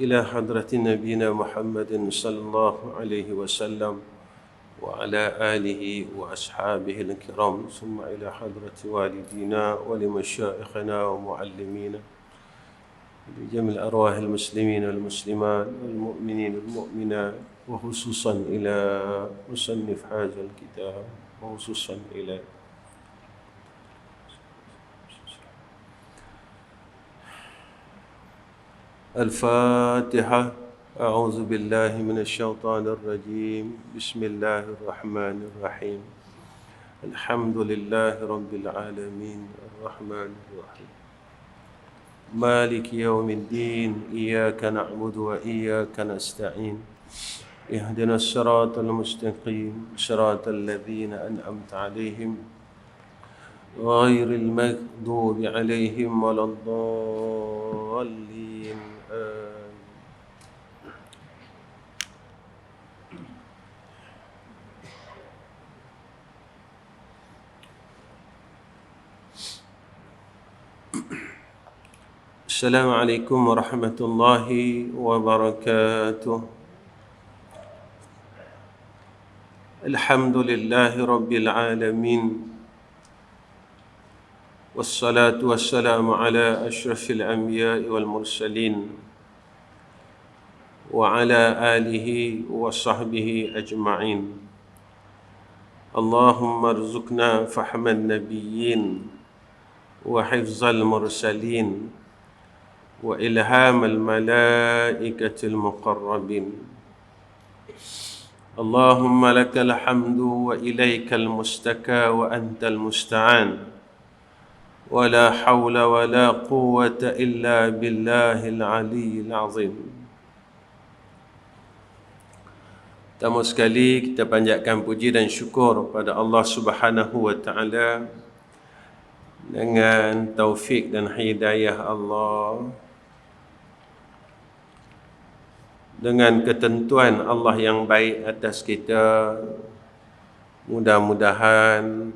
إلى حضرة نبينا محمد صلى الله عليه وسلم وعلى آله وأصحابه الكرام، ثم إلى حضرة والدينا ولمشايخنا ومعلمينا، لجميع الأرواح المسلمين والمسلمات والمؤمنين والمؤمنات، وخصوصا إلى مصنف هذا الكتاب، وخصوصا إلى الفاتحة. أعوذ بالله من الشيطان الرجيم. بسم الله الرحمن الرحيم. الحمد لله رب العالمين الرحمن الرحيم مالك يوم الدين. إياك نعبد وإياك نستعين. اهدنا الصراط المستقيم، صراط الذين أنعمت عليهم غير المغضوب عليهم ولا الضالين. Assalamualaikum warahmatullahi wabarakatuh. Alhamdulillahi rabbil alamin. Wassalatu wassalamu ala asyrafil anbiya'i wal mursalin wa ala alihi wa sahbihi ajma'in. Allahumma arzuqna fahman nabiyyin wa hifzal mursalin wa ilhamal malaikatil muqarrabin. Allahumma lakal hamdu wa ilaikal mustaka wa antal musta'an. Wa la hawla wa la quwwata illa billahil aliyyil azim. Pertama sekali kita panjatkan puji dan syukur pada Allah Subhanahu wa taala dengan taufik dan hidayah Allah, dengan ketentuan Allah yang baik atas kita. Mudah-mudahan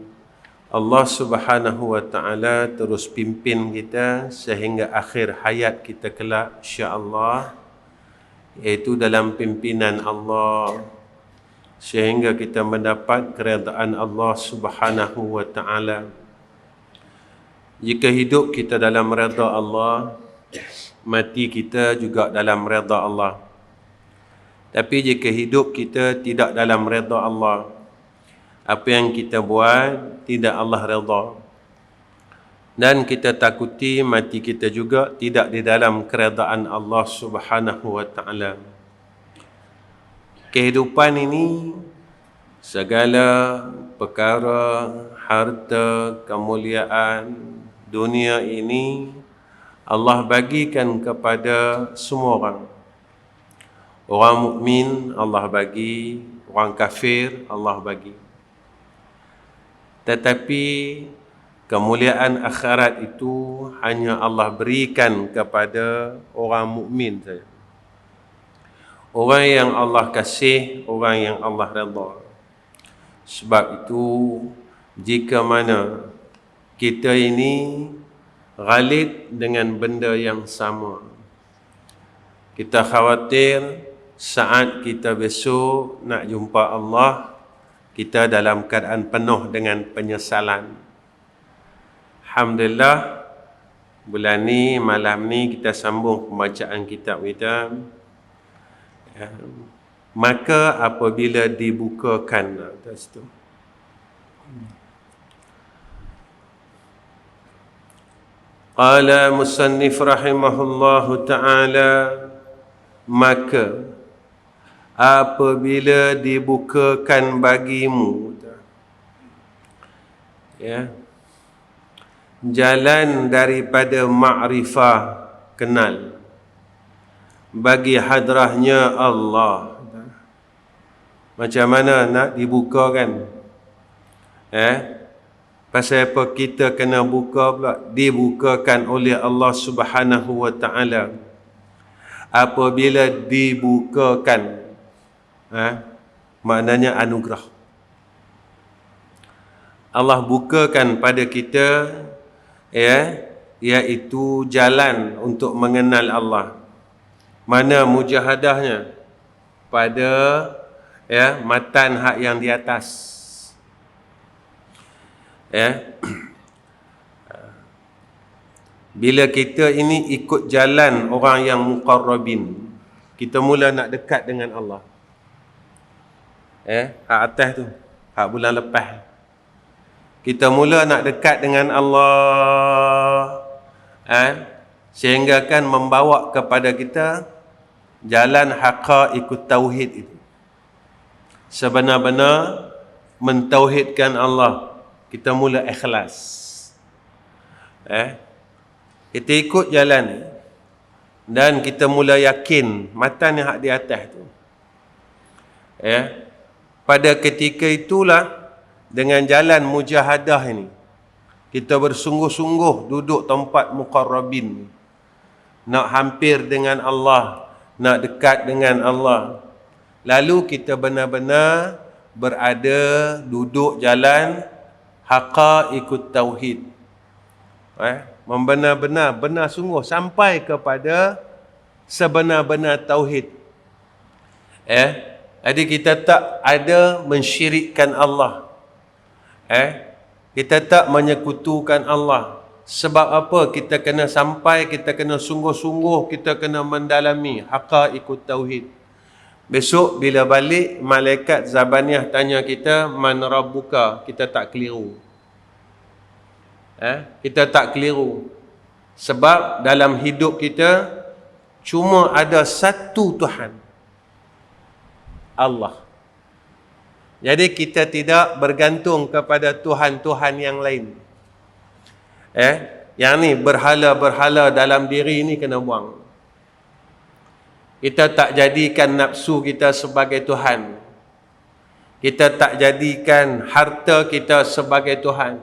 Allah Subhanahu wa taala terus pimpin kita sehingga akhir hayat kita kelak, insya-Allah, iaitu dalam pimpinan Allah, sehingga kita mendapat keredaan Allah Subhanahu wa taala. Jika hidup kita dalam redha Allah, mati kita juga dalam redha Allah. Tapi jika hidup kita tidak dalam redha Allah, apa yang kita buat tidak Allah redha. Dan kita takuti mati kita juga tidak di dalam keredaan Allah Subhanahu wa taala. Kehidupan ini, segala perkara, harta, kemuliaan dunia ini Allah bagikan kepada semua orang. Orang mukmin Allah bagi, orang kafir Allah bagi. Tetapi kemuliaan akhirat itu hanya Allah berikan kepada orang mukmin saja. Orang yang Allah kasih, orang yang Allah redha. Sebab itu, jika mana kita ini ghalib dengan benda yang sama, kita khawatir saat kita besok nak jumpa Allah, kita dalam keadaan penuh dengan penyesalan. Alhamdulillah, bulan ni, malam ni kita sambung pembacaan kitab kita. Maka apabila dibukakan atas tu, qala musannif rahimahullahu ta'ala, maka apabila dibukakan bagimu, ya, jalan daripada ma'rifah, kenal, bagi hadrahnya Allah. Macam mana nak dibukakan? Pasal apa kita kena buka pula? Dibukakan oleh Allah Subhanahu wa ta'ala. Apabila dibukakan, maknanya anugerah. Allah bukakan pada kita, iaitu jalan untuk mengenal Allah. Mana mujahadahnya? Pada matan hak yang di atas. Bila kita ini ikut jalan orang yang muqarrabin, kita mula nak dekat dengan Allah. Hak atas tu, hak bulan lepas. Kita mula nak dekat dengan Allah, sehingga kan membawa kepada kita jalan haqaiqut tauhid itu. Sebenar-benar mentauhidkan Allah. Kita mula ikhlas. Kita ikut jalan ni, dan kita mula yakin matan yang hak di atas tu. Pada ketika itulah, dengan jalan mujahadah ini, kita bersungguh-sungguh duduk tempat muqarrabin, nak hampir dengan Allah, nak dekat dengan Allah. Lalu kita benar-benar berada duduk jalan haqaiqut tauhid. Membenar-benar, benar sungguh sampai kepada sebenar-benar tauhid. Jadi kita tak ada mensyirikkan Allah. Kita tak menyekutukan Allah. Sebab apa? Kita kena sampai, kita kena sungguh-sungguh, kita kena mendalami haqaiqut tauhid. Besok bila balik, malaikat Zabaniyah tanya kita, man rabbuka? Kita tak keliru. Kita tak keliru. Sebab dalam hidup kita cuma ada satu Tuhan, Allah. Jadi kita tidak bergantung kepada Tuhan-Tuhan yang lain. Yang ni berhala-berhala dalam diri ni kena buang. Kita tak jadikan nafsu kita sebagai Tuhan. Kita tak jadikan harta kita sebagai Tuhan.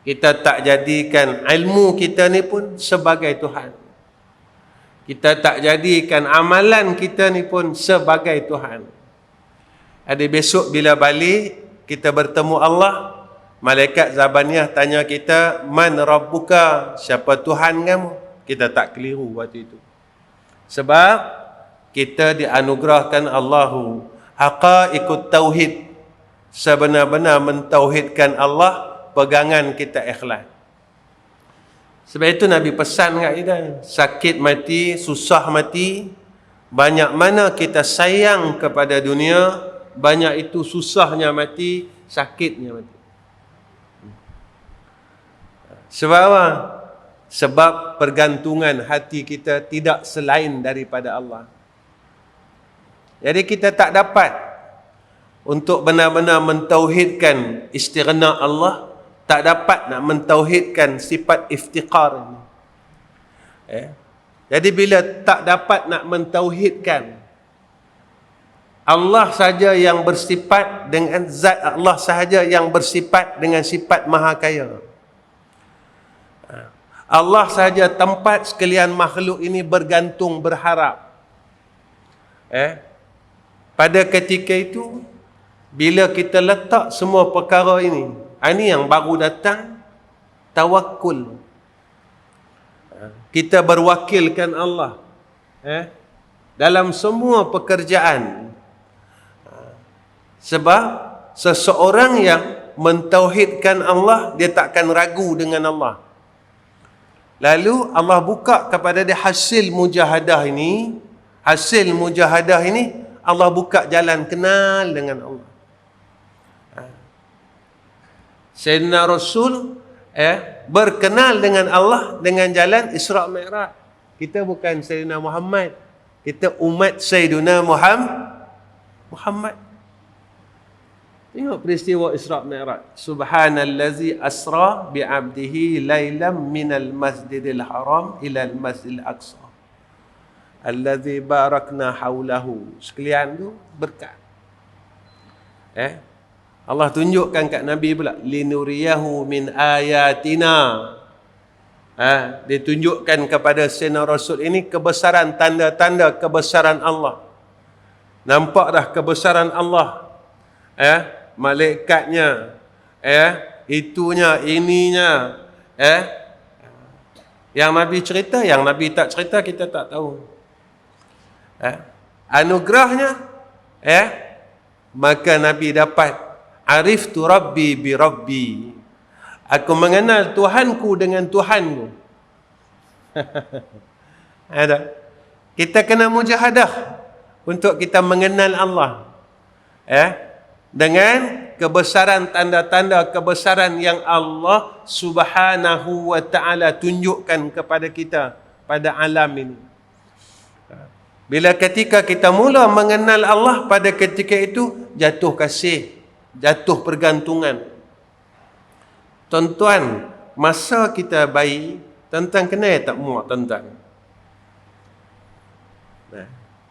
Kita tak jadikan ilmu kita ni pun sebagai Tuhan. Kita tak jadikan amalan kita ni pun sebagai Tuhan. Ada besok bila balik, kita bertemu Allah, malaikat Zabaniyah tanya kita, man rabbuka? Siapa Tuhan kamu? Kita tak keliru waktu itu. Sebab kita dianugerahkan Allahu haqaiqut tauhid. Sebenar-benar mentauhidkan Allah, pegangan kita ikhlas. Sebab itu Nabi pesan kat kita, sakit mati, susah mati, banyak mana kita sayang kepada dunia, banyak itu susahnya mati, sakitnya mati. Sebab apa? Sebab pergantungan hati kita tidak selain daripada Allah. Jadi kita tak dapat untuk benar-benar mentauhidkan istighna Allah, tak dapat nak mentauhidkan sifat iftiqar ini. Jadi bila tak dapat nak mentauhidkan Allah saja yang bersifat dengan zat Allah sahaja yang bersifat dengan sifat maha kaya. Allah sahaja tempat sekalian makhluk ini bergantung, berharap. Pada ketika itu, bila kita letak semua perkara ini yang baru datang, tawakul. Kita berwakilkan Allah dalam semua pekerjaan. Sebab seseorang yang mentauhidkan Allah, dia takkan ragu dengan Allah. Lalu Allah buka kepada dia hasil mujahadah ini. Hasil mujahadah ini, Allah buka jalan kenal dengan Allah. Sayyidina Rasul berkenal dengan Allah dengan jalan Isra' Mi'raj. Kita bukan Sayyidina Muhammad, kita umat Sayyidina Muhammad. Tengok peristiwa Isra' Mi'raj. Subhanallazi asra bi'abdihi laylam minal masjidil haram ilal masjidil aqsa allazi barakna haulahu. Sekalian tu berkat. Allah tunjukkan kat Nabi pula, linuriyahu min ayatina. Dia tunjukkan kepada Sayyidina Rasul ini kebesaran, tanda-tanda kebesaran Allah. Nampak dah kebesaran Allah. Malaikatnya, itunya, ininya. Yang Nabi cerita, yang Nabi tak cerita, kita tak tahu. Anugerahnya, maka Nabi dapat ariftu rabbi bi rabbi. Aku mengenal Tuhanku dengan Tuhanku. Ada. Kita kena mujahadah untuk kita mengenal Allah. Dengan kebesaran, tanda-tanda kebesaran yang Allah Subhanahu wa ta'ala tunjukkan kepada kita pada alam ini. Bila ketika kita mula mengenal Allah, pada ketika itu jatuh kasih, jatuh pergantungan. Tuan-tuan, masa kita bayi, tuan-tuan kenal tak muak tuan-tuan?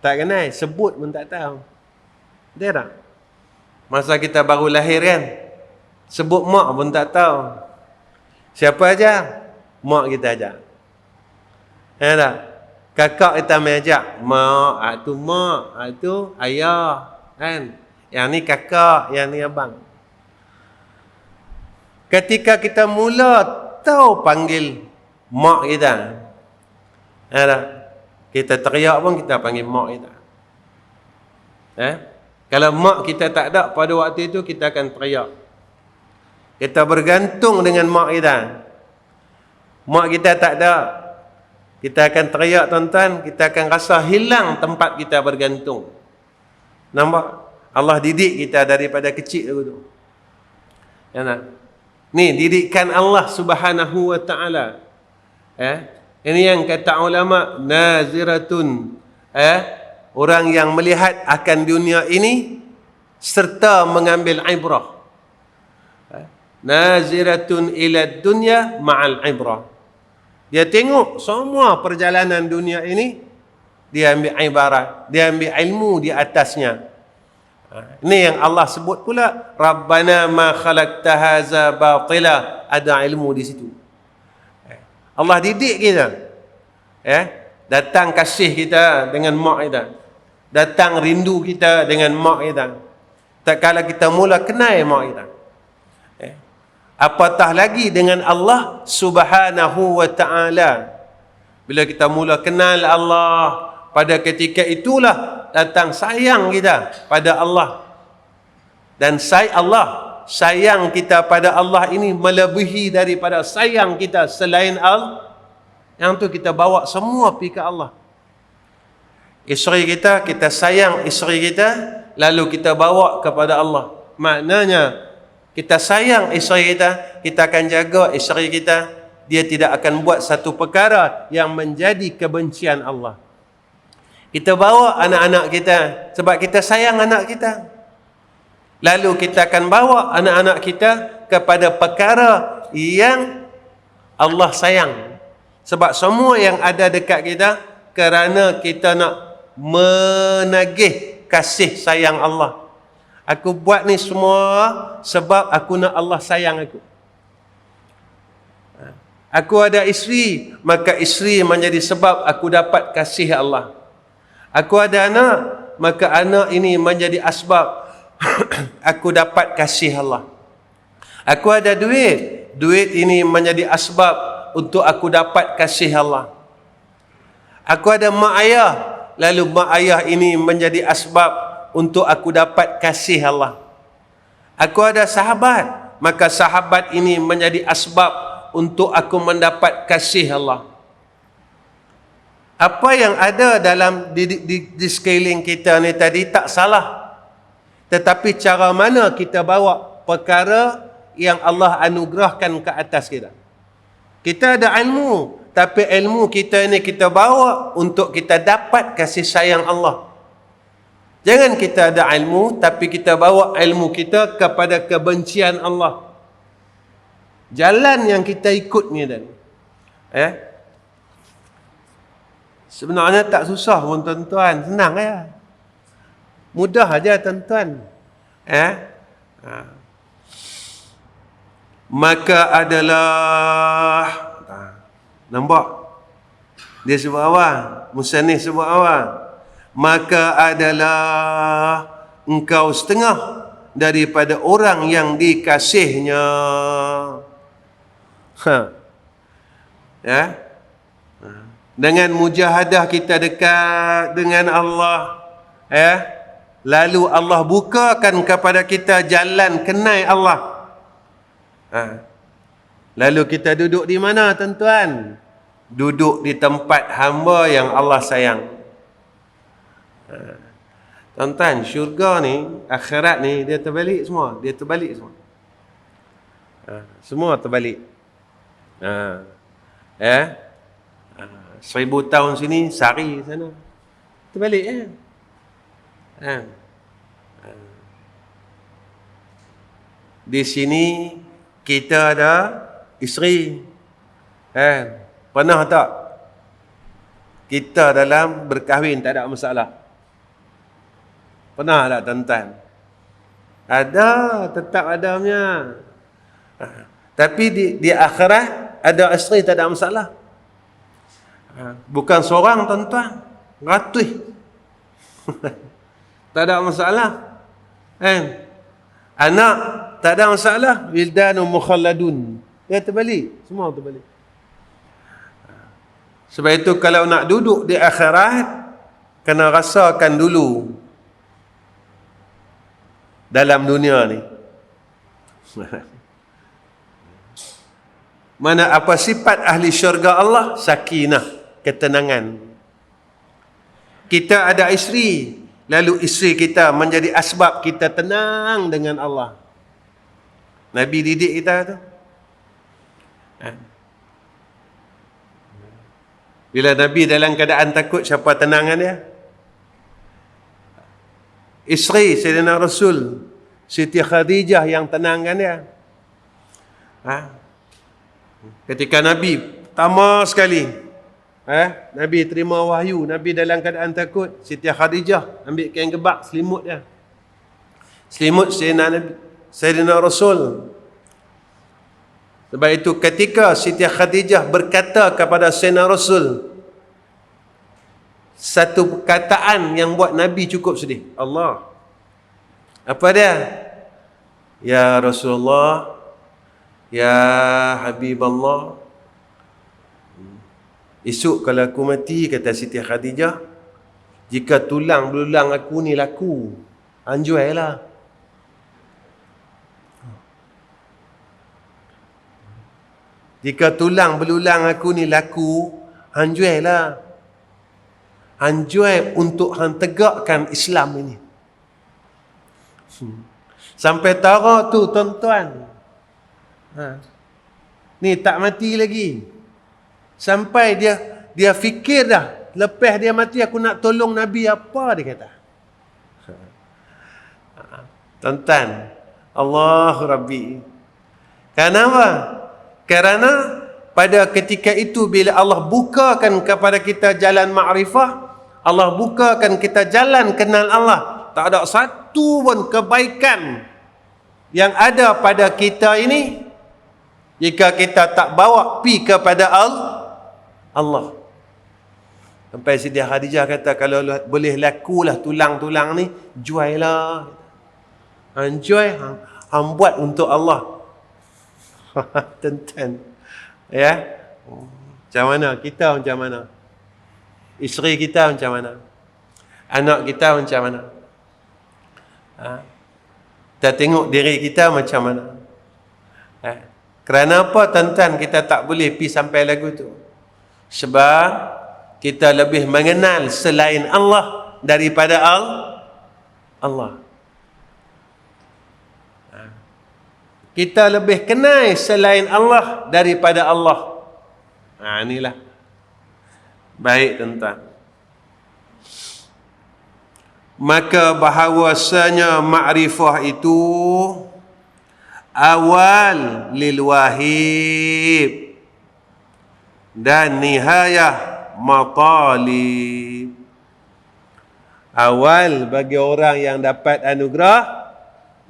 Tak kenal, sebut pun tak tahu. Dia tak? Masa kita baru lahir kan, sebut mak pun tak tahu. Siapa aja? Mak kita ajak. Tak? Kakak kita main ajak. Mak, tu mak, tu ayah. Kan? Yang ni kakak, yang ni abang. Ketika kita mula tahu panggil mak kita, tak? Kita teriak pun kita panggil mak kita. Kalau mak kita tak ada pada waktu itu, kita akan teriak. Kita bergantung dengan mak kita. Mak kita tak ada, kita akan teriak tuan-tuan. Kita akan rasa hilang tempat kita bergantung. Nampak? Allah didik kita daripada kecil tu. Ya tak? Ni didikan Allah Subhanahu wa ta'ala. Ini yang kata ulama, naziratun. Orang yang melihat akan dunia ini serta mengambil ibrah. Naziratun ila dunya ma'al ibrah. Dia tengok semua perjalanan dunia ini, dia ambil ibarat, dia ambil ilmu di atasnya. Ini yang Allah sebut pula, Rabbana ma khalaqta hadza batila, ada ilmu di situ. Allah didik kita. Datang kasih kita dengan mak kita. Datang rindu kita dengan mak kita. Tak kala kita mula kenal mak kita. Apatah lagi dengan Allah Subhanahu wa ta'ala. Bila kita mula kenal Allah, pada ketika itulah datang sayang kita pada Allah. Dan Allah sayang kita pada Allah ini melebihi daripada sayang kita selain Allah. Yang tu kita bawa semua pergi ke Allah. Isteri kita, kita sayang isteri kita, lalu kita bawa kepada Allah. Maknanya kita sayang isteri kita, kita akan jaga isteri kita, dia tidak akan buat satu perkara yang menjadi kebencian Allah. Kita bawa anak-anak kita sebab kita sayang anak kita. Lalu kita akan bawa anak-anak kita kepada perkara yang Allah sayang. Sebab semua yang ada dekat kita kerana kita nak menagih kasih sayang Allah. Aku buat ni semua sebab aku nak Allah sayang aku. Aku ada isteri, maka isteri menjadi sebab aku dapat kasih Allah. Aku ada anak, maka anak ini menjadi asbab aku dapat kasih Allah. Aku ada duit, duit ini menjadi asbab untuk aku dapat kasih Allah. Aku ada mak ayah, lalu mak ayah ini menjadi asbab untuk aku dapat kasih Allah. Aku ada sahabat, maka sahabat ini menjadi asbab untuk aku mendapat kasih Allah. Apa yang ada dalam di sekeliling kita ni tadi tak salah. Tetapi cara mana kita bawa perkara yang Allah anugerahkan ke atas kita. Kita ada ilmu, tapi ilmu kita ni kita bawa untuk kita dapat kasih sayang Allah. Jangan kita ada ilmu, tapi kita bawa ilmu kita kepada kebencian Allah. Jalan yang kita ikut ni dan sebenarnya tak susah pun tuan-tuan, senang ya. Mudah aja tuan-tuan. Maka adalah, nampak? Dia sebut apa? Musannif sebut apa? Maka adalah engkau setengah daripada orang yang dikasihnya. dengan mujahadah kita dekat dengan Allah, lalu Allah bukakan kepada kita jalan kenal Allah. Lalu kita duduk di mana, tuan-tuan? Duduk di tempat hamba yang Allah sayang. Tuan-tuan, syurga ni, akhirat ni, dia terbalik semua. Dia terbalik semua. Semua terbalik. 1000 tahun sini, sehari sana. Terbalik Di sini kita ada isteri. Pernah tak kita dalam berkahwin tak ada masalah? Pernah tak, tuan-tuan? Ada, tetap ada punya. Tapi di akhirat ada isteri tak ada masalah. Bukan seorang, tuan-tuan, ratus. Tak ada masalah. Anak tak ada masalah. Wildanun mukhalladun. Dia terbalik, semua terbalik. Sebab itu kalau nak duduk di akhirat, kena rasakan dulu dalam dunia ni. Mana apa sifat ahli syurga Allah? Sakinah, ketenangan. Kita ada isteri, lalu isteri kita menjadi asbab kita tenang dengan Allah. Nabi didik kita tu. Bila Nabi dalam keadaan takut, siapa tenangan dia? Isteri Sayyidina Rasul, Siti Khadijah yang tenangkan dia. Ketika Nabi pertama sekali Nabi terima wahyu, Nabi dalam keadaan takut, Siti Khadijah ambil kain gebak, selimut dia. Selimut Sayyidina Rasul. Sebab itu ketika Siti Khadijah berkata kepada Sayyidina Rasul satu perkataan yang buat Nabi cukup sedih. Allah. Apa dia? Ya Rasulullah, ya Habiballah, esok kalau aku mati, kata Siti Khadijah, jika tulang belulang aku ni laku, anjuailah. Jika tulang belulang aku ni laku, anjuailah. Anjuai untuk hang tegakkan Islam ini. Sampai tara tu, tuan-tuan. Ni tak mati lagi. Sampai dia fikir dah, lepas dia mati aku nak tolong Nabi apa, dia kata. Tuan-tuan, Allah Rabbi. Kenapa? Kerana pada ketika itu bila Allah bukakan kepada kita jalan ma'rifah, Allah bukakan kita jalan kenal Allah, tak ada satu pun kebaikan yang ada pada kita ini jika kita tak bawa pi kepada Allah. Sampai Siti Khadijah kata, kalau boleh lakulah tulang-tulang ni, juailah. Jual, hang buat untuk Allah. Tuan-tuan, macam mana kita, macam mana isteri kita, macam mana anak kita, macam mana kita tengok diri kita macam mana. Kerana apa, tuan-tuan, kita tak boleh pi sampai lagu tu? Sebab kita lebih mengenal selain Allah daripada Allah. Kita lebih kenal selain Allah daripada Allah. Inilah. Baik, tuan-tuan. Maka bahawasanya ma'rifah itu awal lil wahib dan nihayah matalib. Awal bagi orang yang dapat anugerah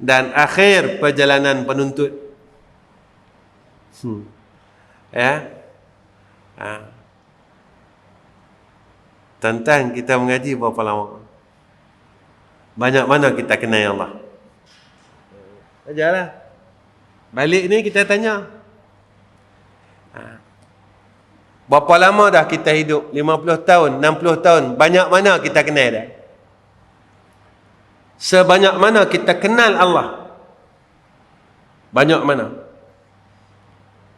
dan akhir perjalanan penuntut. Tuan-tuan, kita mengaji berapa lama? Banyak mana kita kenal Allah? Ajarlah. Balik ni kita tanya. Berapa lama dah kita hidup? 50 tahun, 60 tahun. Banyak mana kita kenal dah? Sebanyak mana kita kenal Allah? Banyak mana?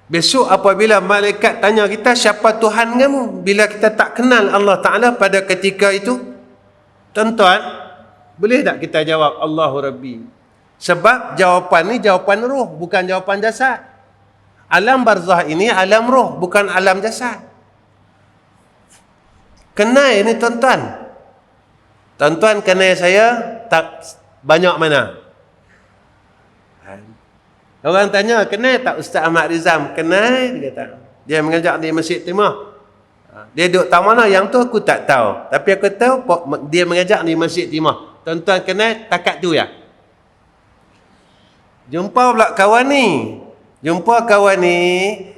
Besok apabila malaikat tanya kita, siapa Tuhan kamu? Bila kita tak kenal Allah Ta'ala pada ketika itu, tuan-tuan, boleh tak kita jawab Allahu Rabbi? Sebab jawapan ni jawapan roh, bukan jawapan jasad. Alam barzah ini alam roh, bukan alam jasad. Kenal ni tuan-tuan. Tuan-tuan kenal saya tak banyak mana? Orang tanya, kenal tak Ustaz Ahmad Rizam? Kenal, dia kata. Dia mengajar di Masjid Timah. Dia duduk tahu mana, yang tu aku tak tahu. Tapi aku tahu dia mengajar di Masjid Timah. Tuan-tuan kenal, takat tu ya. Jumpa pula kawan ni.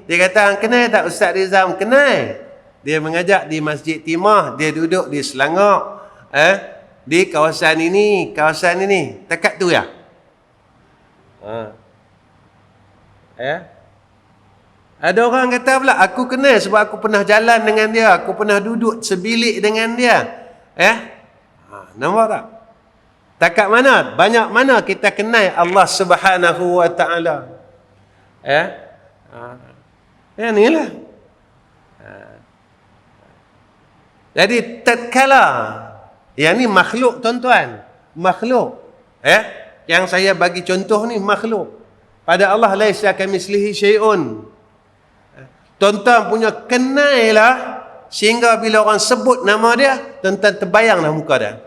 Dia kata, kenal tak Ustaz Rizam? Kenal. Dia mengajar di Masjid Timah. Dia duduk di Selangor. Di kawasan ini. Takat tu ya. Ada orang kata pula, aku kenal sebab aku pernah jalan dengan dia, aku pernah duduk sebilik dengan dia. Nampak tak? Takat mana? Banyak mana kita kenal Allah Subhanahu wa Ta'ala? Inilah. Jadi tatkala, yang ni makhluk tuan-tuan, makhluk. Yang saya bagi contoh ni makhluk. Pada Allah laisa kamitslihi syai'un. Tuan-tuan punya kenal lah, sehingga bila orang sebut nama dia, tuan-tuan terbayanglah muka dia.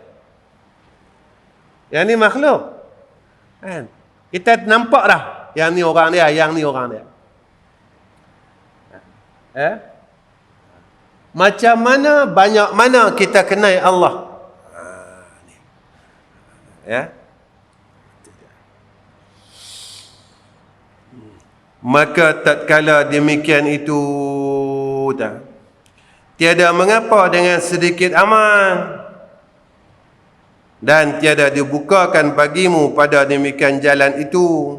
Yang ni makhluk. Kita nampak dah, yang ni orang dia, yang ni orang dia. Macam mana, banyak mana kita kenal Allah. Maka tatkala demikian itu, tiada mengapa dengan sedikit amal, dan tiada dibukakan bagimu pada demikian jalan itu,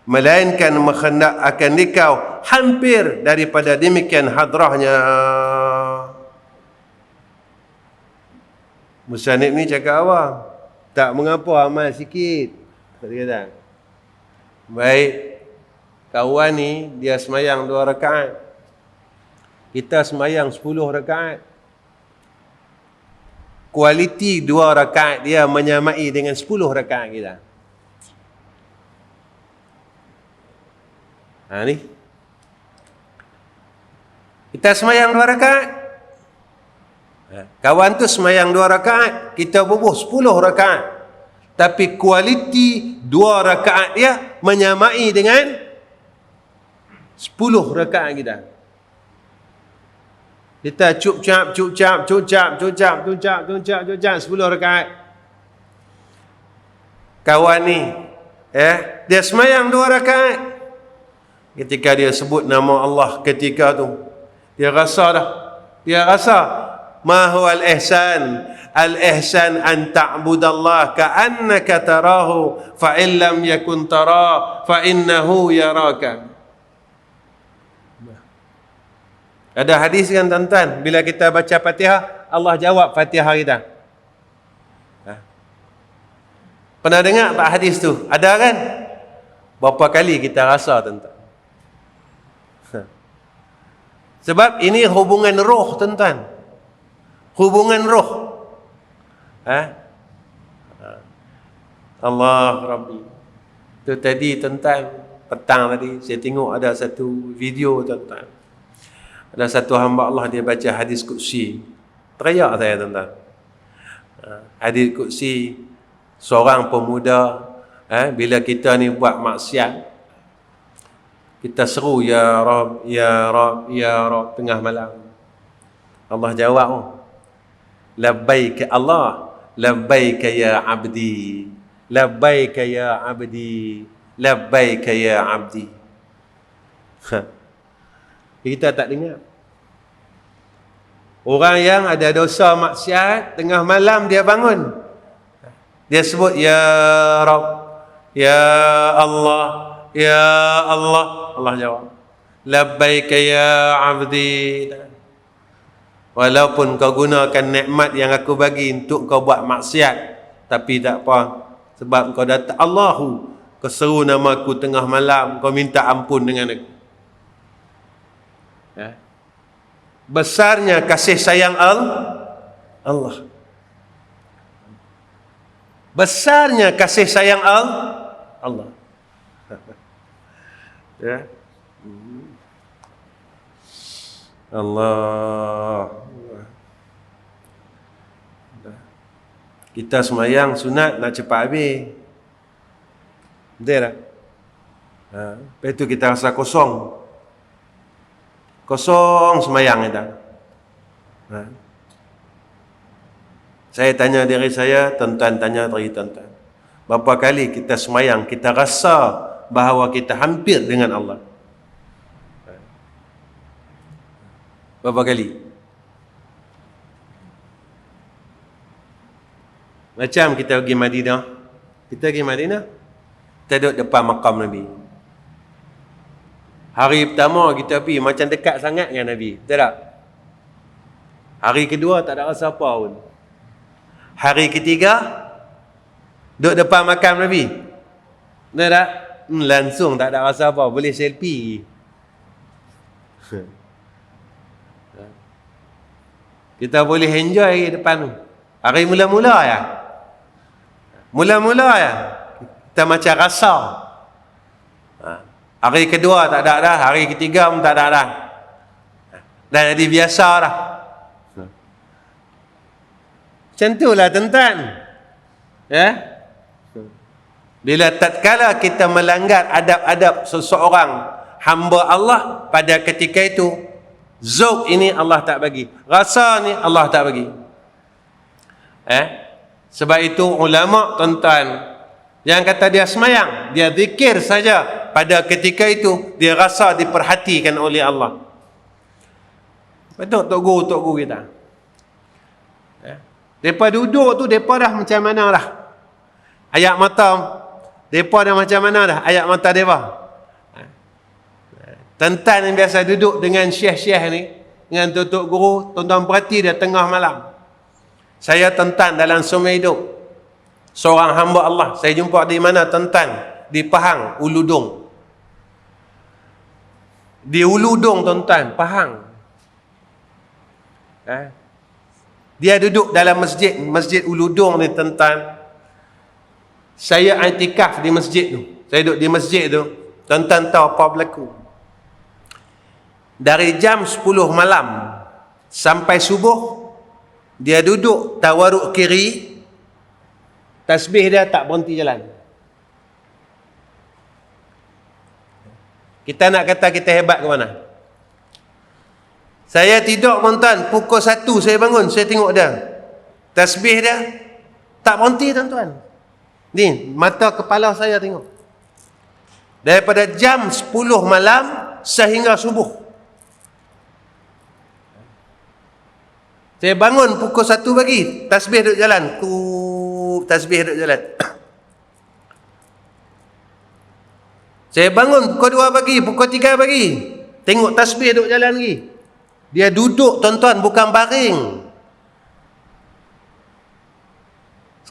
melainkan menghendak akan dikau hampir daripada demikian hadrahnya. Musannif ni cakap apa? Tak mengapa amal sikit. Kata, baik, kawan ni dia semayang 2 rakaat, kita semayang 10 rakaat. Kualiti 2 rakaat dia menyamai dengan 10 rakaat kita. Ni kita semayang 2 rakaat, kawan tu semayang 2 rakaat, kita bubuh 10 rakaat, tapi kualiti 2 rakaat dia menyamai dengan 10 rakaat kita. Kita cup-cap 10 rakaat. Kawan ni dia semayang 2 rakaat. Ketika dia sebut nama Allah ketika tu, dia rasa ma huwa al-ihsan? Al-ihsan an ta'budallah ka'annaka tarahu fa in lam yakun tara fa innahu yaraka. Ada hadis kan tuan-tuan, bila kita baca Fatihah, Allah jawab Fatihah kita. Pernah dengar tak hadis tu? Ada kan? Berapa kali kita rasa tuan-tuan? Sebab ini hubungan roh tuan-tuan. Hubungan roh. Allah Rabbi. Tu tadi tuan-tuan, petang tadi saya tengok ada satu video tuan-tuan. Ada satu hamba Allah, dia baca hadis Qudsi. Teriak saya tuan-tuan. Hadis Qudsi, seorang pemuda, bila kita ni buat maksiat, kita seru ya Rab, ya Rab, ya Rab tengah malam. Allah jawab, labbaik Allah, labbaik ya abdi, labbaik ya abdi, labbaik ya abdi. Kita tak dengar. Orang yang ada dosa maksiat, tengah malam dia bangun, dia sebut ya Rab, ya Allah, ya Allah. Allah jawab, labbaika ya abdi. Walaupun kau gunakan nikmat yang aku bagi untuk kau buat maksiat, tapi tak apa, sebab kau datang Allahu, kau seru nama aku tengah malam, kau minta ampun dengan aku. Ya. Besarnya kasih sayang Allah. Besarnya kasih sayang Allah. Ya. Allah. Kita semayang sunat nak cepat habis. Betul tak? Lepas tu kita rasa kosong. Kosong semayang kita. Saya tanya diri saya, tuan-tuan tanya diri tuan-tuan. Berapa kali kita semayang, kita rasa bahawa kita hampir dengan Allah? Berapa kali? Macam kita pergi Madinah. Kita pergi Madinah, kita duduk depan makam Nabi. Hari pertama kita pergi macam dekat sangat dengan Nabi. Betul tak? Hari kedua tak ada rasa apa pun. Hari ketiga duduk depan makam Nabi. Betul tak? Langsung tak ada rasa apa. Boleh selfie. Kita boleh enjoy depan tu. Hari mula-mula ya. Mula-mula ya. Kita macam rasa. Hari kedua tak ada dah. Hari ketiga pun tak ada dah. Dah jadi biasa dah. Macam itulah tuan-tuan. Ya. Bila tatkala kita melanggar adab-adab seseorang hamba Allah, pada ketika itu Zauq ini Allah tak bagi, rasa ni Allah tak bagi. Sebab itu ulama tuan-tuan yang kata dia semayang, dia zikir saja, pada ketika itu dia rasa diperhatikan oleh Allah. Betul tok guru kita. Depa duduk tu depa dah macam mana dah? Ayat mata depa dah macam mana dah? Ayat mata depa. Tuan-tuan yang biasa duduk dengan syekh-syekh ni, dengan tuan-tuan guru, tuan-tuan perhati dia tengah malam. Saya tuan-tuan dalam semua hidup, seorang hamba Allah, saya jumpa di mana tuan-tuan? Di Pahang, Uludong. Di Uludong tuan-tuan, Pahang. Dia duduk dalam masjid Uludong ni tuan-tuan. Saya i'tikaf di masjid tu. Saya duduk di masjid tu. Tuan-tuan tahu apa berlaku? Dari jam 10 malam sampai subuh, dia duduk tawaruk kiri, tasbih dia tak berhenti jalan. Kita nak kata kita hebat ke mana? Saya tidur tuan-tuan, pukul 1 saya bangun, saya tengok dia, tasbih dia tak berhenti tuan-tuan. Ni mata kepala saya tengok. Daripada jam 10 malam sehingga subuh. Saya bangun pukul 1 pagi, tasbih duduk jalan. Tasbih duduk jalan. Saya bangun pukul 2 pagi, pukul 3 pagi, tengok tasbih duduk jalan lagi. Dia duduk tuan-tuan, bukan baring.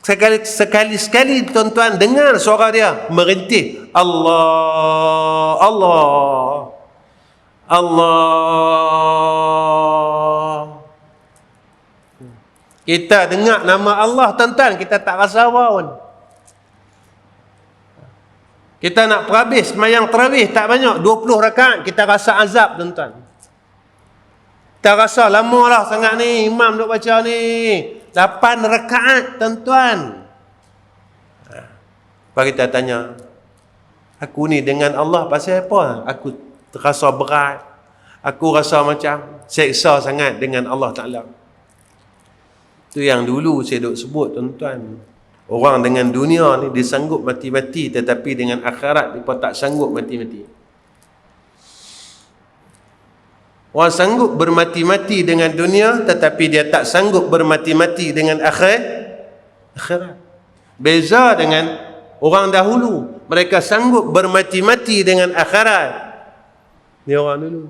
Sekali-sekali tuan-tuan dengar suara dia merintih. Allah, Allah, Allah. Kita dengar nama Allah tuan-tuan, kita tak rasa apa pun. Kita nak perhabis semayang tarawih tak banyak, 20 rakaat, kita rasa azab tuan-tuan. Kita rasa lama lah sangat ni imam duk baca ni, 8 rakaat tuan-tuan. Lepas kita tanya, aku ni dengan Allah pasal apa? Aku terasa berat, aku rasa macam seksa sangat dengan Allah Ta'ala. Itu yang dulu saya duk sebut tuan-tuan. Orang dengan dunia ni dia sanggup mati-mati, tetapi dengan akhirat dia tak sanggup mati-mati. Orang sanggup bermati-mati dengan dunia, tetapi dia tak sanggup bermati-mati dengan akhirat. Beza dengan orang dahulu, mereka sanggup bermati-mati dengan akhirat, Ni orang dulu.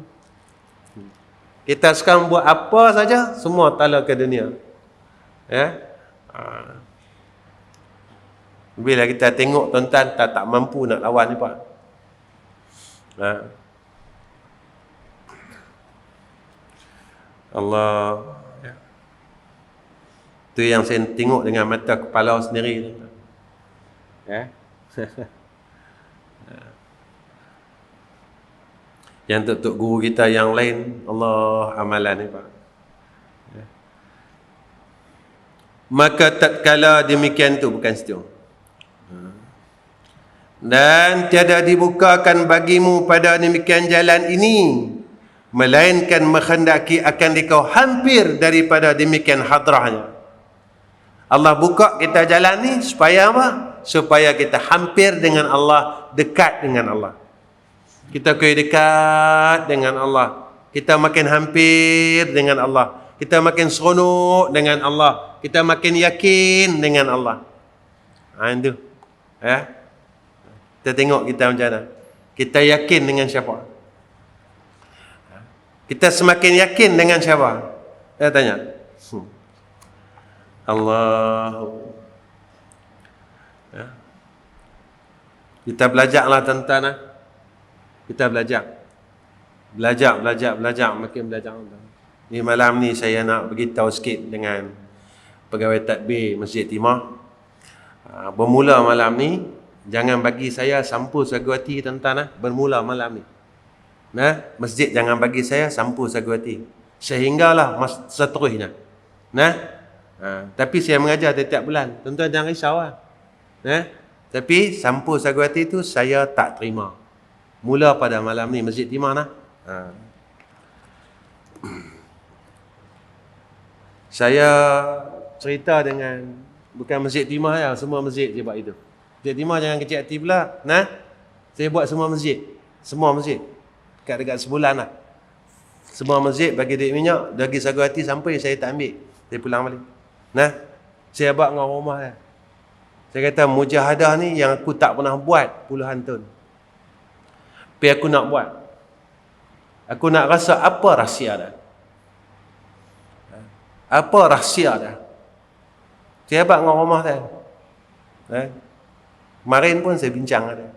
Kita sekarang buat apa saja, semua tala ke dunia. Ya. Bila kita tengok tuan-tuan tak mampu nak lawan ni Pak. Allah. Ya. Tu yang saya tengok dengan mata kepala sendiri. Ya. Yang tok guru kita yang lain, Allah amalan ni Pak. Ya. Maka tatkala demikian tu bukan situ. Dan tiada dibukakan bagimu pada demikian jalan ini, melainkan menghendaki akan dikau hampir daripada demikian hadrahnya. Allah buka kita jalan ni supaya apa? Supaya kita hampir dengan Allah, dekat dengan Allah. Kita kaya dekat dengan Allah. Kita makin hampir dengan Allah. Kita makin seronok dengan Allah. Kita makin yakin dengan Allah. Itu. Ya. Kita tengok kita macam mana. Kita yakin dengan siapa? Kita semakin yakin dengan siapa? Saya tanya. Allah. Ya. Kita belajarlah tentang. Kita belajar. Makin belajar. Ni malam ni saya nak beritahu sikit dengan pegawai tadbir Masjid Timah. Bermula malam ni, jangan bagi saya sampul sagu hati tuan-tuan. Bermula malam ni. Masjid jangan bagi saya sampul sagu hati. Sehinggalah seterusnya. Tapi saya mengajar setiap bulan. Tuan-tuan jangan risau lah. Tapi sampul sagu hati tu saya tak terima. Mula pada malam ni Masjid Timah lah. Saya cerita dengan bukan Masjid Timah ya, semua masjid je buat itu. Masjid Timah jangan kecil hati pula. Saya buat semua masjid. Semua masjid. Dekat sebulan lah. Semua masjid bagi duit minyak, bagi sagu hati sampai saya tak ambil. Saya pulang balik. Saya buat dengan rumah dia. Saya kata mujahadah ni yang aku tak pernah buat puluhan tahun. Tapi aku nak buat. Aku nak rasa apa rahsia dia. Apa rahsia dia. Saya buat dengan rumah dia. Kemarin pun saya bincang ada.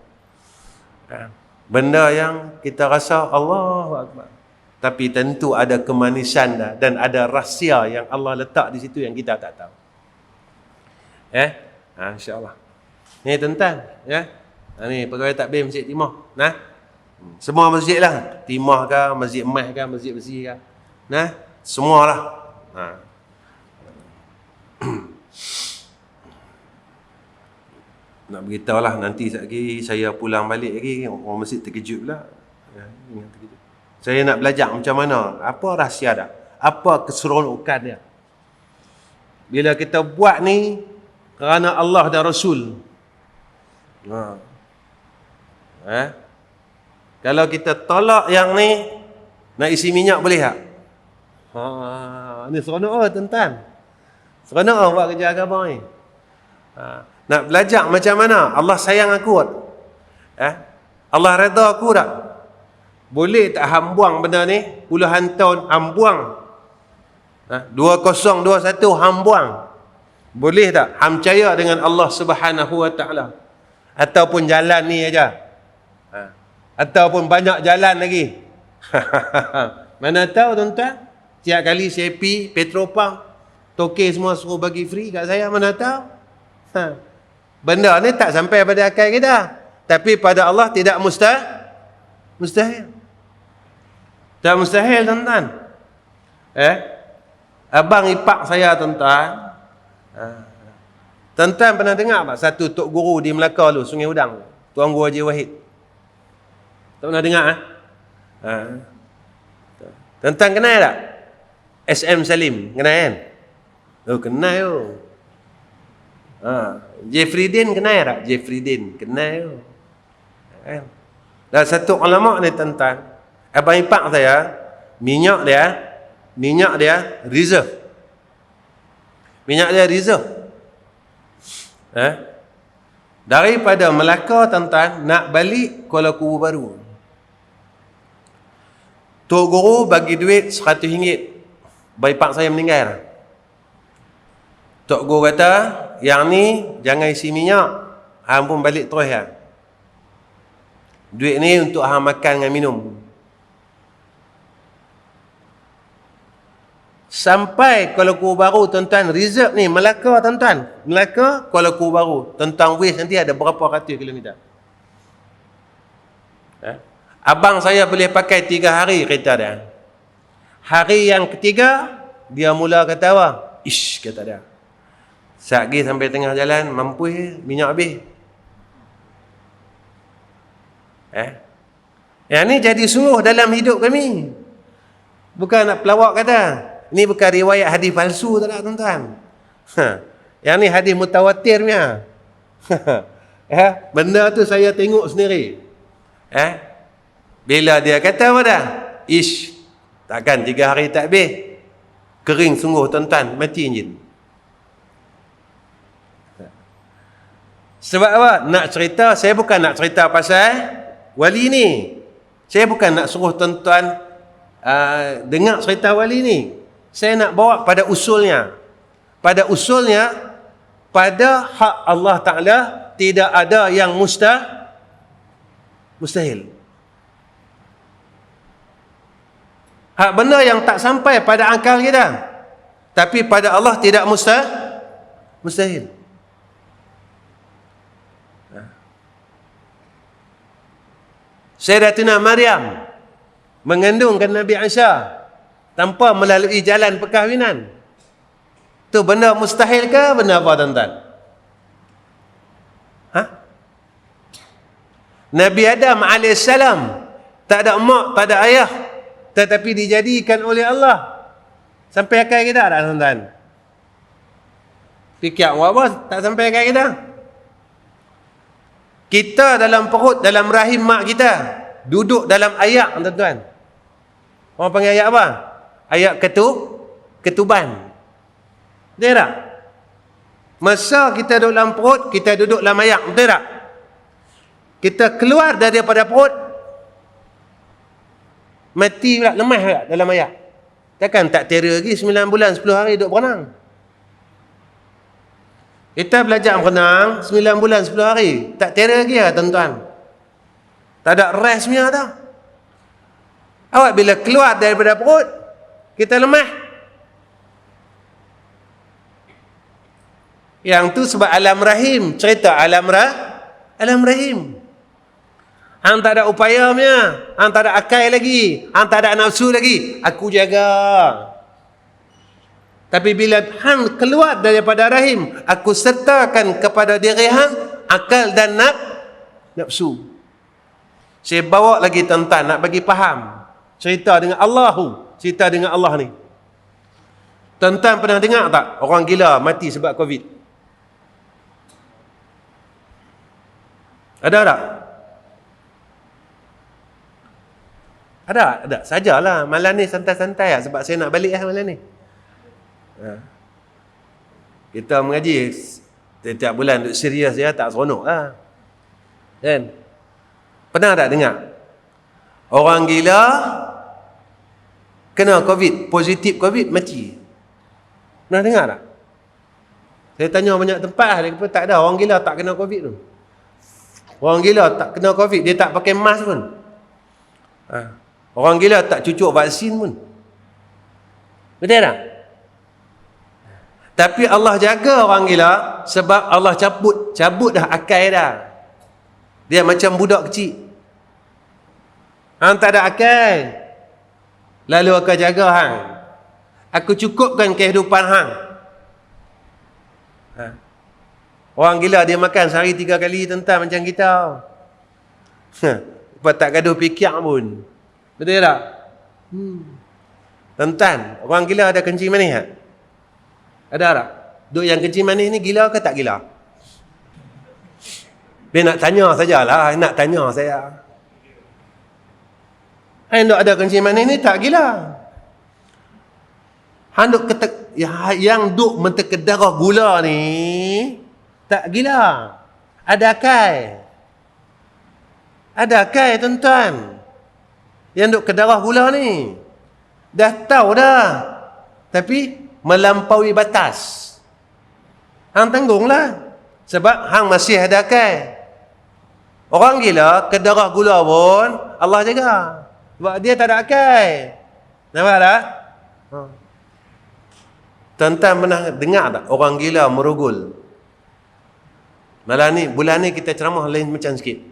Benda yang kita rasa Allahu Akbar. Tapi tentu ada kemanisan dah, dan ada rahsia yang Allah letak di situ yang kita tak tahu. InsyaAllah. Ni tuan-tuan. Ni pegawai takbir Masjid Timah. Semua masjid lah. Timah ke, Masjid Emas ke, Masjid Besi ke. Semualah. Nak beritahu lah, nanti lagi saya pulang balik lagi, orang masjid terkejut pula. Terkejut. Saya nak belajar macam mana, apa rahsia dah, apa keseronokan dia. Bila kita buat ni kerana Allah dan Rasul. Kalau kita tolak yang ni, nak isi minyak boleh tak? Ni seronok tuan-tuan. Seronok buat kerja agama ni. Nak belajar macam mana Allah sayang aku. Allah redha aku tak? Boleh tak hang buang benda ni? Puluhan tahun hang buang. 2021 hang buang. Boleh tak? Hang percaya dengan Allah Subhanahu Wa Taala. Ataupun jalan ni aja. Ataupun banyak jalan lagi. Mana tahu tuan-tuan? Tiap kali saya pergi Petropam, toke semua suruh bagi free kat saya, mana tahu? Benda ni tak sampai pada akal kita. Tapi pada Allah tidak mustahil. Tak mustahil tuan-tuan. Abang ipak saya tuan-tuan. Tuan-tuan pernah dengar tak satu tok guru di Melaka lu, Sungai Udang, Tuan Guru Haji Wahid? Tak pernah dengar Tuan-tuan kenal tak? SM Salim, kenal kan? Kenal tu. Jeffrey Din kenal tak? Jeffrey Din kenal. Dan satu ulama ni tuan-tuan, abang ipak saya, minyak dia reserve. Minyak dia reserve. Daripada Melaka tuan-tuan nak balik Kuala Kubu Baru. Tok Guru bagi duit RM100. Bayi pak saya meninggal. Tok Guru kata, yang ni jangan isi minyak. Hang pun balik terus ya. Duit ni untuk hang makan dengan minum. Sampai Kuala Lumpur Baru, tuan-tuan, reserve ni Melaka, tuan-tuan. Melaka, Kuala Lumpur Baru. Tentang waste nanti ada berapa ratus kilometer. Abang saya boleh pakai 3 hari kereta dia. Hari yang ketiga, dia mula kata apa? Ish, kata dia. Sekali sampai tengah jalan, mampu minyak habis. Yang ni jadi sungguh dalam hidup kami. Bukan nak pelawak kata. Ini bukan riwayat hadis palsu tak nak, tuan-tuan. Yang ni hadis mutawatir punya. Benda tu saya tengok sendiri. Bila dia kata apa dah? Ish, takkan 3 hari tak habis. Kering sungguh, tuan-tuan, mati enjin. Sebab apa? Nak cerita, saya bukan nak cerita pasal wali ni. Saya bukan nak suruh tuan-tuan dengar cerita wali ni. Saya nak bawa pada usulnya. Pada usulnya, pada hak Allah Ta'ala, tidak ada yang mustahil. Hak benda yang tak sampai pada akal kita. Tapi pada Allah tidak mustahil. Sayyidatina Maryam mengandungkan Nabi Isa tanpa melalui jalan perkahwinan. Tu benda mustahil ke benda apa, tuan-tuan? Nabi Adam AS tak ada mak, tak ada ayah, tetapi dijadikan oleh Allah. Sampai akal kita tak, tuan-tuan? Fikir apa tak sampai akal kita? Kita dalam perut, dalam rahim mak kita, duduk dalam ayak, tuan-tuan. Orang panggil ayak apa? Ayak ketuban. Betul tak? Masa kita duduk dalam perut, kita duduk dalam ayak. Betul tak? Kita keluar daripada perut, mati pula, lemah pula dalam ayak. Takkan tak tera lagi 9 bulan 10 hari duduk berenang. Kita belajar berenang 9 bulan 10 hari, tak tera lagi lah, tuan-tuan. Tak ada rest punya tau. Awak bila keluar daripada perut, kita lemah. Yang tu sebab alam rahim, cerita alam rahim. Hang tak ada upaya punya, hang tak ada akal lagi, hang tak ada nafsu lagi, aku jaga. Tapi bila hang keluar daripada rahim, aku sertakan kepada diri hang akal dan nafsu. Saya bawa lagi, tuan-tuan, nak bagi faham cerita dengan cerita dengan Allah ni. Tuan-tuan pernah dengar tak orang gila mati sebab COVID? Ada tak? Ada. Sajalah malam ni santai-santai lah, sebab saya nak balik lah malam ni. Kita mengaji setiap bulan duduk serius ya, tak seronok lah. Kan? Pernah tak dengar orang gila kena COVID, positif COVID, mati? Pernah dengar tak? Saya tanya banyak tempat, dia kata tak ada. Orang gila tak kena COVID tu. Orang gila tak kena COVID, dia tak pakai mask pun. Orang gila tak cucuk vaksin pun. Betul tak? Tapi Allah jaga orang gila sebab Allah cabut dah akal dah. Dia macam budak kecil. Hang tak ada akal, lalu akan jaga hang. Aku cukupkan kehidupan hang. Orang gila dia makan sehari 3 kali, tentang macam kita. Tak gaduh fikir pun. Betul tak? Tentang orang gila ada kencing manis tak? Ada tak? Duk yang kencing manis ni gila ke tak gila? Dia nak tanya sajalah, nak tanya saya. Hang duk ada kencing manis ni tak gila. Hang duk yang duk menteked darah gula ni tak gila. Ada akal. Ada akal, tuan-tuan. Yang duk ke darah gula ni. Dah tahu dah. Tapi melampaui batas. Hang tanggunglah. Sebab hang masih ada akal. Orang gila ke darah gula pun Allah jaga. Sebab dia tak ada akal. Nampak tak? Tuan-tuan pernah dengar tak orang gila merogol? Bulan ni kita ceramah lain macam sikit.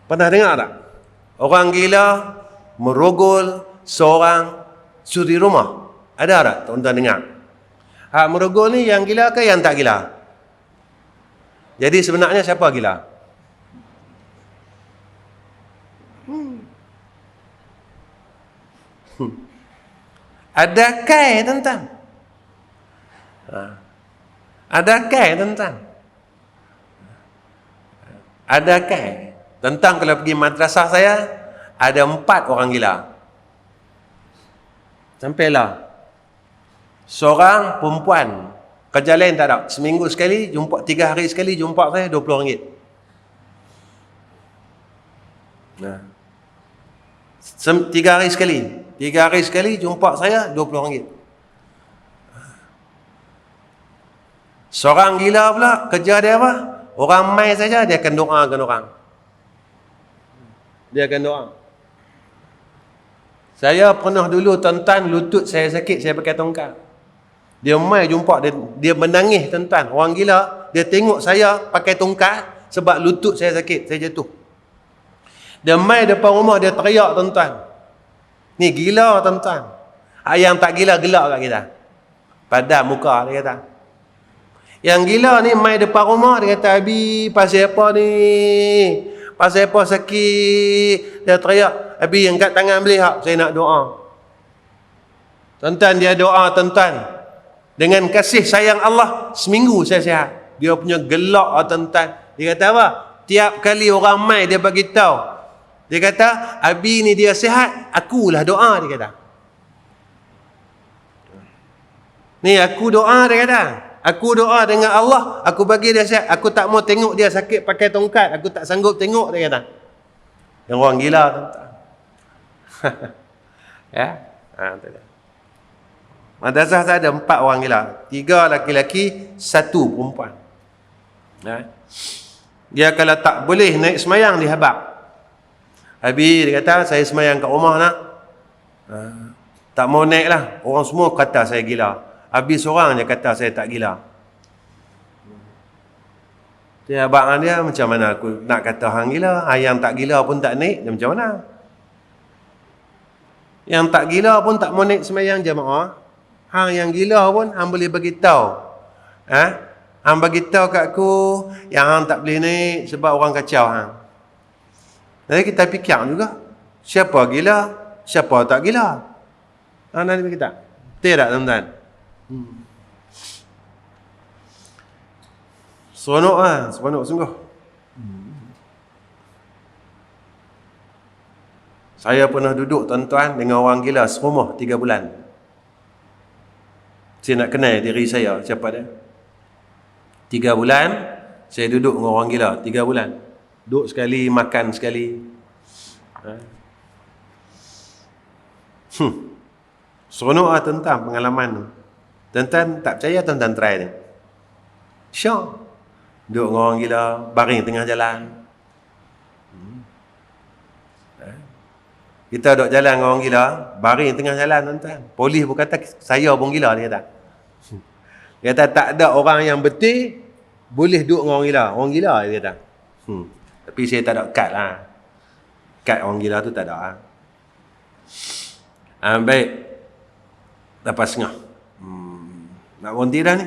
Pernah dengar tak? Orang gila merogol seorang suri rumah. Ada tak tuan-tuan dengar? Hak merogol ni yang gila ke yang tak gila? Jadi sebenarnya siapa gila? Ada kai tuan-tuan. Ada kai tuan-tuan. Ada kai. Tuan-tuan kalau pergi madrasah saya, ada 4 orang gila. Sampailah. Seorang perempuan. Kerja lain tak ada. Seminggu sekali, jumpa 3 hari sekali, jumpa saya RM20. Nah. 3 hari sekali. 3 hari sekali jumpa saya RM20. Seorang gila pula, kerja dia apa? Orang mai saja dia akan doakan orang. Dia akan doa. Saya pernah dulu tuan-tuan lutut saya sakit, saya pakai tongkat. Dia mai jumpa dia menangis tuan-tuan. Orang gila, dia tengok saya pakai tongkat sebab lutut saya sakit, saya jatuh. Dia mai depan rumah dia teriak tuan-tuan. Ni gila tuan-tuan. Yang tak gila gelak kat kita. Padam muka dia kata. Yang gila ni mai depan rumah dia kata, "Abi, pasal apa ni? Pasal apa sakit?" Dia teriak. "Abi, angkat tangan boleh tak? Saya nak doa." Tuan-tuan, dia doa tuan-tuan. Dengan kasih sayang Allah, seminggu saya sihat. Dia punya gelak tuan-tuan. Dia kata apa? Tiap kali orang mai dia bagi tahu. Dia kata, "Abi ni dia sihat, akulah doa," dia kata. Ni aku doa, dia kata. Aku doa dengan Allah, aku bagi dia sihat. Aku tak mau tengok dia sakit pakai tongkat. Aku tak sanggup tengok, dia kata. Yang orang gila, tuan-tuan. Ya? Madrasah saya ada 4 orang gila. 3 laki-laki, 1 perempuan. Ya? Dia kalau tak boleh naik semayang, dia habaq. Habis dia kata, "Saya semayang kat rumah nak." Tak mau naik lah. Orang semua kata saya gila. Habis seorang je kata saya tak gila. Dia abang dia, macam mana aku nak kata hang gila? Yang tak gila pun tak naik, dia macam mana? Yang tak gila pun tak mau naik semayang jemaah. Hang yang gila pun hang boleh bagi tahu. Hang bagi tahu kat aku yang hang tak boleh naik sebab orang kacau hang. Jadi kita fikir juga, siapa gila, siapa tak gila. Nanti kita. Betul tak tuan-tuan? Seronok lah, seronok sungguh. Saya pernah duduk tuan-tuan dengan orang gila serumah 3 bulan. Saya nak kenal diri saya, siapa dia. 3 bulan, saya duduk dengan orang gila, 3 bulan. Duduk sekali, makan sekali. Seronok lah tuan-tuan pengalaman tu. Tuan-tuan tak percaya, tuan-tuan try ni. Syok. Duduk dengan orang gila, baring tengah jalan. Kita duduk jalan dengan orang gila, baring tengah jalan tuan-tuan. Polis pun kata, saya pun gila, dia kata. Dia kata, tak ada orang yang betul boleh duduk dengan orang gila. Orang gila, dia kata. Tapi saya tak ada kad lah. Kad orang gila tu tak ada lah. Baik. Lepas setengah. Nak berhenti dah ni?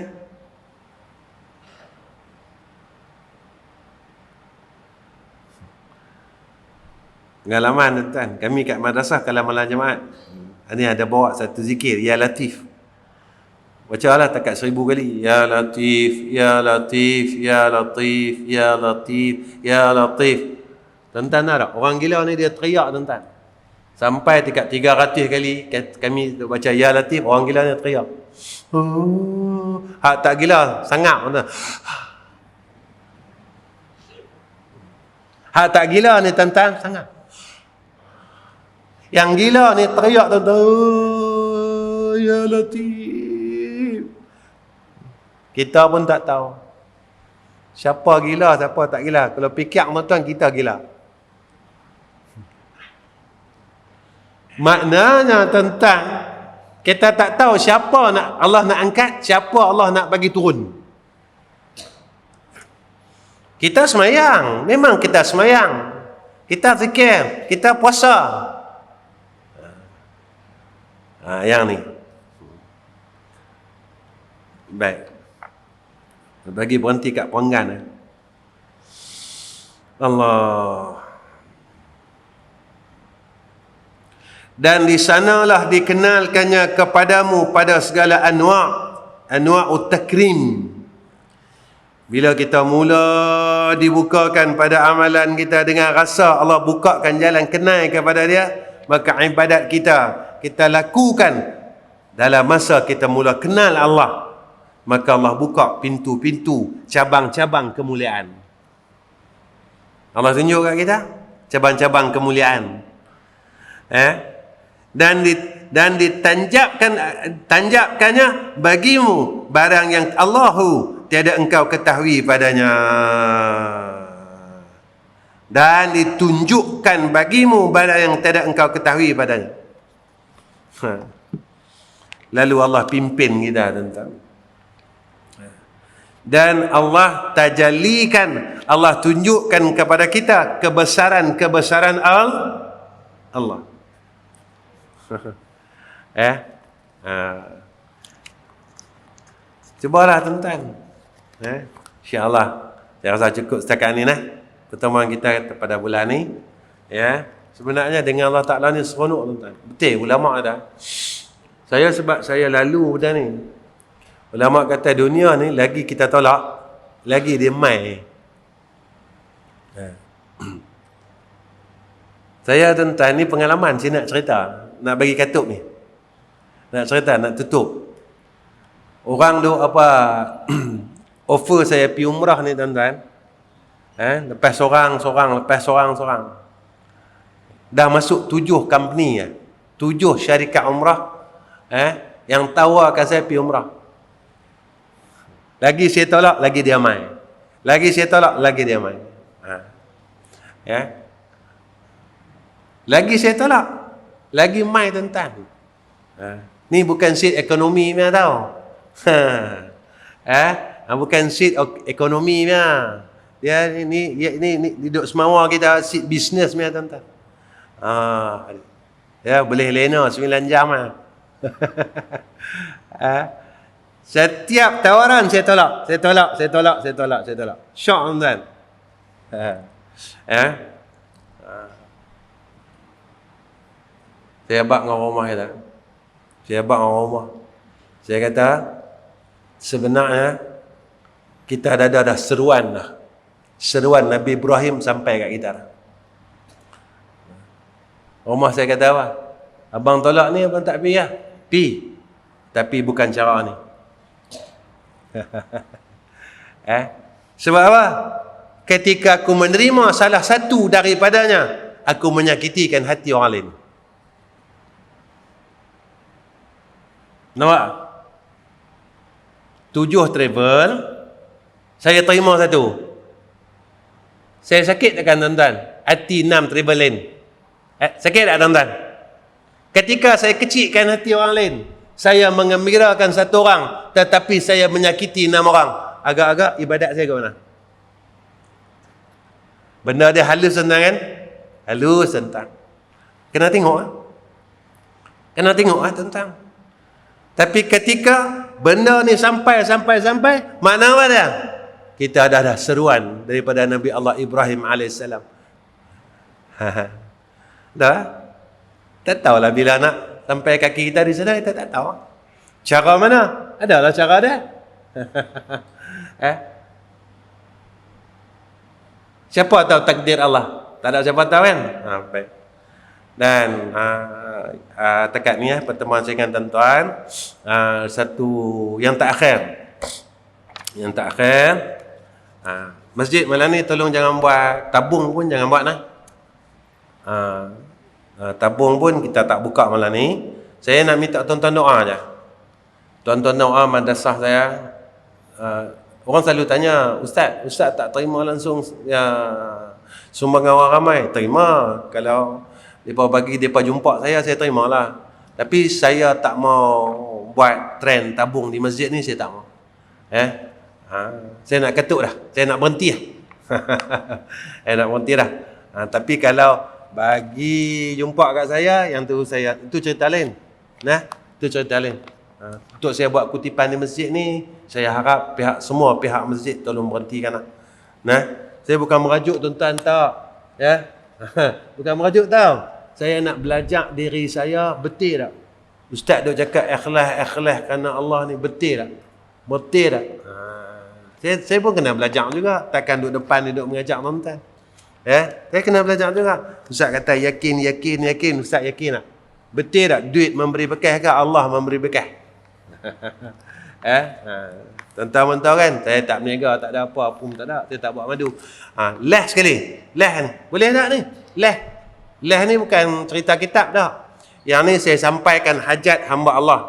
Pengalaman tuan, kami kat madrasah kalau malam Jumaat, ini ada bawa satu zikir, Ya Latif. Bacalah takat 1000 kali. Ya Latif, Ya Latif, Ya Latif, Ya Latif, Ya Latif. Tuan-tuan tak? Orang gila ni dia teriak tuan-tuan. Sampai dekat 300 kali kami baca Ya Latif, orang gila ni teriak. Hak tak gila, sangap tuan-tuan. Hak tak gila ni tuan-tuan, sangap. Yang gila ni teriak tuan-tuan, ya Latif. Kita pun tak tahu siapa gila, siapa tak gila. Kalau fikir tuan-tuan, kita gila. Maknanya tentang kita tak tahu siapa Allah nak angkat, siapa Allah nak bagi turun. Kita semayang, memang kita semayang, kita zikir, kita puasa. Yang ni. Baik. Bagi berhenti kat perenggan. Allah. Dan di sanalah dikenalkannya kepadamu pada segala anwa'ut takrim. Bila kita mula dibukakan pada amalan kita dengan rasa Allah bukakan jalan kenal kepada dia, maka ibadat kita lakukan dalam masa kita mula kenal Allah, maka Allah buka pintu-pintu, cabang-cabang kemuliaan. Allah tunjuk kat kita cabang-cabang kemuliaan. Dan ditanjapkannya bagimu barang yang Allahu tiada engkau ketahui padanya, dan ditunjukkan bagimu barang yang tiada engkau ketahui padanya. Lalu Allah pimpin kita tentang, dan Allah tajallikan, Allah tunjukkan kepada kita kebesaran Allah. Cubalah tuan-tuan. InsyaAllah saya rasa cukup setakat ni pertemuan kita pada bulan ni. Sebenarnya dengan Allah Ta'ala ni seronok tuan-tuan. Betul ulama ada. Sebab saya lalu benda ni. Ulama kata dunia ni lagi kita tolak, lagi dia mai. Saya tuan-tuan ni pengalaman saya nak cerita, nak bagi katuk ni. Nak cerita, nak tutup. Orang tu offer saya pergi umrah ni tuan-tuan. Lepas seorang. Dah masuk 7 company 7 syarikat umrah yang tawarkan saya pergi umrah. Lagi saya tolak, lagi dia mai. Lagi saya tolak, lagi dia mai. Lagi saya tolak, lagi mai tuan-tuan. Ni bukan seat ekonomi punya tau. Bukan seat ekonomi punya. Dia ni duduk semua kita seat bisnes punya tuan-tuan. Boleh lena 9 jam Setiap tawaran saya tolak. Syok tuan-tuan. Saya abang dengan rumah kita. Saya kata sebenarnya kita ada seruan Nabi Ibrahim sampai kat kita. Rumah saya kata apa? Abang tolak ni abang tak pergi lah. Pergi. Tapi bukan cara ni. Sebab apa? Ketika aku menerima salah satu daripadanya, aku menyakitikan hati orang lain. Nampak? 7 travel, saya terima satu. Saya sakit takkan tuan-tuan? Hati 6 travel lain. Sakit tak tuan-tuan? Ketika saya kecilkan hati orang lain, saya mengembirakan satu orang, tetapi saya menyakiti 6 orang. Agak-agak ibadat saya ke mana? Benda dia halus tuan-tuan kan? Halus tuan-tuan. Kena tengok tuan-tuan. Tapi ketika benda ni sampai, makna apa dia? Kita ada seruan daripada Nabi Allah Ibrahim AS. Dah? Tak tahulah bila nak sampai kaki kita di sana, kita tak tahu. Cara mana? Adalah cara dia. Siapa tahu takdir Allah? Tak ada siapa tahu kan? Baik. Dan dekat ni pertemuan saya dengan tuan-tuan, satu yang terakhir, masjid malam ni tolong jangan buat tabung pun, jangan buat Tabung pun kita tak buka malam ni. Saya nak minta tuan-tuan doa je. Tuan-tuan doa madrasah saya. Orang selalu tanya, Ustaz tak terima langsung sumbangan orang ramai? Terima. Kalau mereka bagi mereka jumpa saya terima lah. Tapi saya tak mau buat trend tabung di masjid ni, saya tak mau. Saya nak ketuk dah. Saya nak berhenti dah. Saya nak berhenti dah. Tapi kalau bagi jumpa kat saya, yang tu itu cerita lain. Itu cerita lain. Untuk saya buat kutipan di masjid ni, saya harap semua pihak masjid tolong berhentikan lah. Saya bukan merajuk tuan-tuan tak. Bukan merajuk tau. Saya nak belajar diri saya betul tak. Ustaz duk cakap ikhlas kerana Allah ni betul tak? Betul tak? Saya pun kena belajar juga. Takkan duduk depan duduk mengajar tuan-tuan. Saya kena belajar juga. Ustaz kata yakin. Ustaz yakin tak? Betul tak? Duit memberi bekah ke Allah memberi bekah? Tuan-tuan tahu kan? Saya tak berniaga, tak ada apa pun tak ada. Saya tak buat madu. Leh sekali. Leh ni. Boleh tak ni? Leh ni bukan cerita kitab dah. Yang ni saya sampaikan hajat hamba Allah.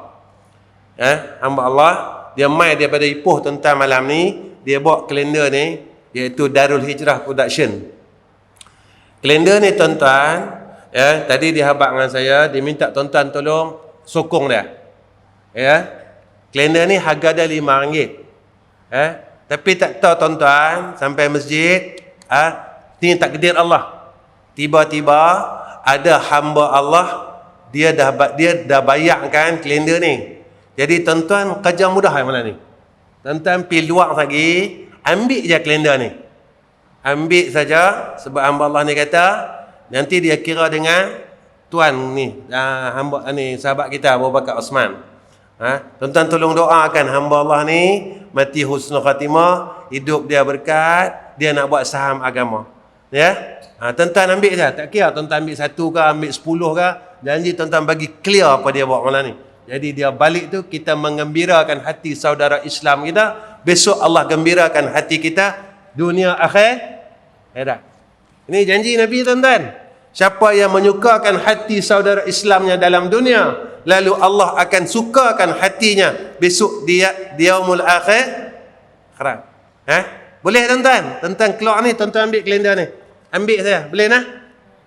Hamba Allah, dia mai daripada Ipoh tuan-tuan malam ni, dia bawa kalender ni, iaitu Darul Hijrah Production. Kalender ni tuan-tuan, tadi dia habaq dengan saya, dia minta tuan-tuan tolong sokong dia. Kalender ni harga dia RM5. Tapi tak tahu tuan-tuan, sampai masjid, ni takdir Allah. Tiba-tiba ada hamba Allah, dia dah bayarkan kalender ni. Jadi tuan-tuan kerja mudah malam ni. Tuan-tuan pergi luar lagi, ambil je kalender ni. Ambil saja, sebab hamba Allah ni kata, nanti dia kira dengan tuan ni, hamba ni, sahabat kita Abu Bakar Osman. Tuan-tuan tolong doakan hamba Allah ni mati husnul khatimah, hidup dia berkat, dia nak buat saham agama. Tuan-tuan ambil je, tak kira tuan-tuan ambil 1 ke, ambil 10 ke, janji tuan-tuan bagi clear apa dia buat malam ni. Jadi dia balik tu, kita menggembirakan hati saudara Islam kita, besok Allah gembirakan hati kita, dunia akhirat. Ini janji Nabi tuan-tuan. Siapa yang menyukakan hati saudara Islamnya dalam dunia, lalu Allah akan sukakan hatinya besok dia yaumul akhirat. Boleh tuan-tuan? Tuan-tuan keluar ni, tuan-tuan ambil kalender ni. Ambil saya, boleh nah?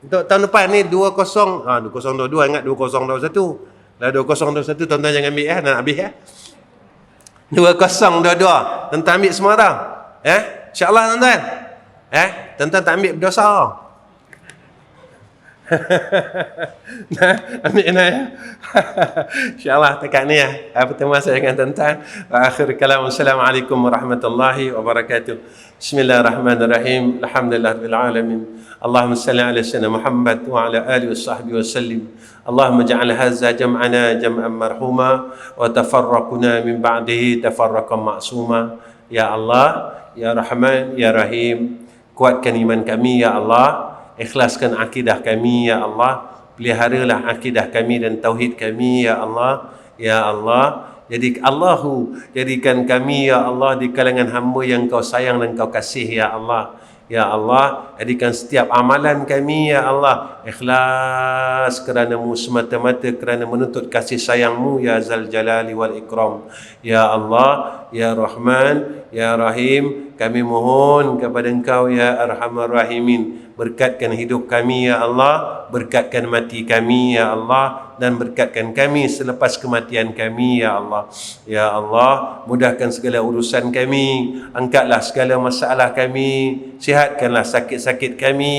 Untuk tahun depan ni 2022, ingat 2021. Lah 2021 tuan-tuan jangan ambil nak habis 2022 tuan-tuan ambil semua tau. InsyaAllah tuan-tuan. Tuan-tuan tak ambil berdosa. Ambil InsyaAllah dekat ni pertemuan saya dengan tuan-tuan. Akhir kalam, Assalamualaikum warahmatullahi wabarakatuh. Bismillahirrahmanirrahim. Alhamdulillahirabbil alamin. Allahumma salli ala sayyidina Muhammad wa ala alihi washabbihi wasallim. Allahumma ja'al hadza jam'ana jam'an marhuma wa tafarraquna min ba'dihi tafarraqan ma'suma. Ya Allah, ya Rahman, ya Rahim, kuatkan iman kami ya Allah. Ikhlaskan akidah kami ya Allah. Peliharalah akidah kami dan tauhid kami ya Allah. Ya Allah, jadikan kami ya Allah di kalangan hamba yang kau sayang dan kau kasih ya Allah. Ya Allah, jadikan setiap amalan kami ya Allah ikhlas kerana-Mu semata-mata, kerana menuntut kasih sayang-Mu ya Zal Jalali wal Ikram. Ya Allah, ya Rahman, ya Rahim, kami mohon kepada Engkau ya Arhamar Rahimin, berkatkan hidup kami ya Allah, berkatkan mati kami ya Allah, dan berkatkan kami selepas kematian kami ya Allah. Ya Allah, mudahkan segala urusan kami, angkatlah segala masalah kami, sihatkanlah sakit-sakit kami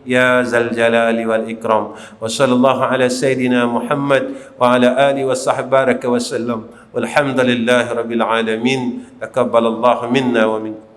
ya Zal Jalali wal Ikram. Wa sallallahu ala sayyidina Muhammad wa ala alihi wa sahbihi wa sallam. Walhamdulillahi rabbil alamin. Taqabbalallahu minna wa minkum.